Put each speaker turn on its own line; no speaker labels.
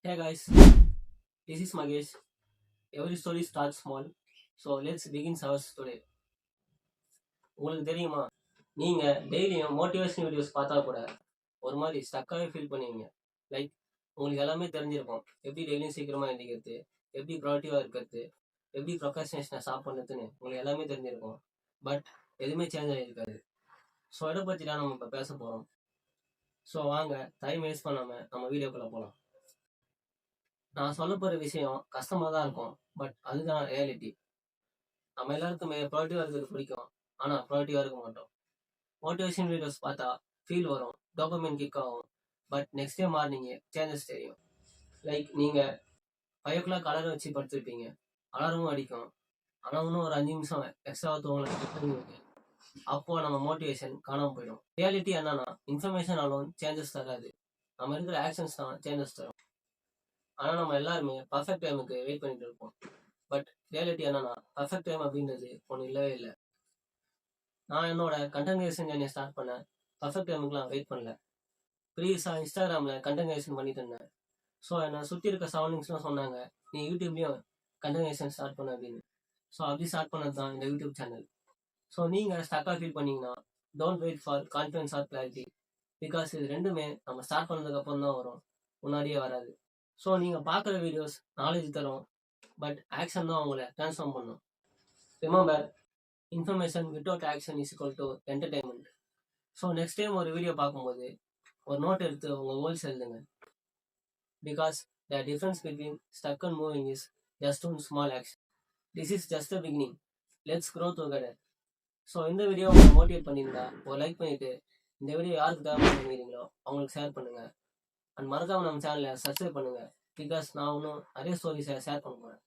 Hey guys, this is Magesh. Every story starts small. So let's begin ours today. உங்களுக்கு தெரியுமா, நீங்க டெய்லியும் motivation videos பார்த்தா கூட ஒரு மாதிரி ஸ்டக்காகவே ஃபீல் பண்ணுவீங்க. லைக் உங்களுக்கு எல்லாமே தெரிஞ்சிருக்கும். எப்படி டெய்லியும் சீக்கிரமா எழுந்திக்கிறது, எப்படி ப்ரொடக்டிவாக இருக்கிறது, எப்படி ப்ரொக்ராஸ்டினேஷனை ஸ்டாப் பண்ணுறதுன்னு உங்களுக்கு எல்லாமே தெரிஞ்சிருக்கும். பட் எதுவுமே சேஞ்ச் ஆகிருக்காது. ஸோ இதை பற்றி தான் நம்ம இப்போ பேச போகிறோம். ஸோ வாங்க டைம் வேஸ்ட் பண்ணாமல் நம்ம வீடியோக்குள்ளே போகலாம். நான் சொல்ல போகிற விஷயம் கஷ்டமாக தான் இருக்கும். பட் அதுதான் ரியாலிட்டி. நம்ம எல்லாருக்குமே ப்ரொடக்டிவாக இருக்கிறது பிடிக்கும். ஆனால் ப்ரொடக்டிவாக இருக்க மாட்டோம். மோட்டிவேஷன் வீடியோஸ் பார்த்தா ஃபீல் வரும், டோபமைன் கிக் ஆகும். But next day morning changes தெரியும். லைக் நீங்கள் 5 o'clock அலாரம் வச்சு படுத்திருப்பீங்க. அலாரமும் அடிக்கும். ஆனால் இன்னும் ஒரு 5 நிமிஷம் எக்ஸ்ட்ரா தூங்கலாம். அப்போ நம்ம மோட்டிவேஷன் காணாமல் போயிடும். ரியாலிட்டி என்னன்னா, இன்ஃபர்மேஷன் அலோன் சேஞ்சஸ் தராது. நம்ம இருக்கிற ஆக்ஷன்ஸ் தான் சேஞ்சஸ் தரும். ஆனால் நம்ம எல்லாருமே பர்ஃபெக்ட் டைமுக்கு வெயிட் பண்ணிட்டு இருப்போம். பட் ரியாலிட்டி என்னன்னா, பர்ஃபெக்ட் டைம் அப்படின்றது ஒன்று இல்லவே இல்லை. நான் என்னோட கண்டென்ட் கிரியேஷன் ஜர்னியை ஸ்டார்ட் பண்ணேன். பர்ஃபெக்ட் டைமுக்குலாம் வெயிட் பண்ணல. ப்ரீவியஸாக இன்ஸ்டாகிராமில் கண்டென்ட் கிரியேஷன் பண்ணிட்டு இருந்தேன். ஸோ என்னை சுற்றி இருக்க சரௌண்டிங்ஸ்லாம் சொன்னாங்க, நீ யூடியூப்லேயும் கண்டென்ட் கிரியேஷன் ஸ்டார்ட் பண்ண அப்படின்னு. ஸோ அப்படி ஸ்டார்ட் பண்ணது தான் இந்த யூடியூப் சேனல். ஸோ நீங்கள் ஸ்டக்காக ஃபீல் பண்ணீங்கன்னா, don't wait for confidence or clarity. Because இது ரெண்டுமே நம்ம ஸ்டார்ட் பண்ணதுக்கப்புறம் தான் வரும், முன்னாடியே வராது. ஸோ நீங்கள் பார்க்குற வீடியோஸ் நாலேஜ் தரும், பட் ஆக்ஷன் தான் உங்களை ட்ரான்ஸ்ஃபார்ம் பண்ணும். Remember, information without action is equal to entertainment. So next time ஒரு வீடியோ பார்க்கும்போது ஒரு நோட் எடுத்து உங்கள் கோல்ஸ் எழுதுங்க. Because the difference between stuck and moving is just one small action. This is just a beginning. Let's grow together. So இந்த video உங்களை motivate பண்ணியிருந்தா ஒரு லைக் பண்ணிவிட்டு, இந்த வீடியோ யாருக்கு தேவை பண்ணிக்கிறீங்களோ அவங்களுக்கு ஷேர் பண்ணுங்கள். அண்ட் மறக்காமல் நம்ம சேனலை சப்ஸ்கிரைப் பண்ணுங்கள். பிகாஸ் நான் இன்னும் நிறைய ஸ்டோரிஸை ஷேர் பண்ண போகிறேன்.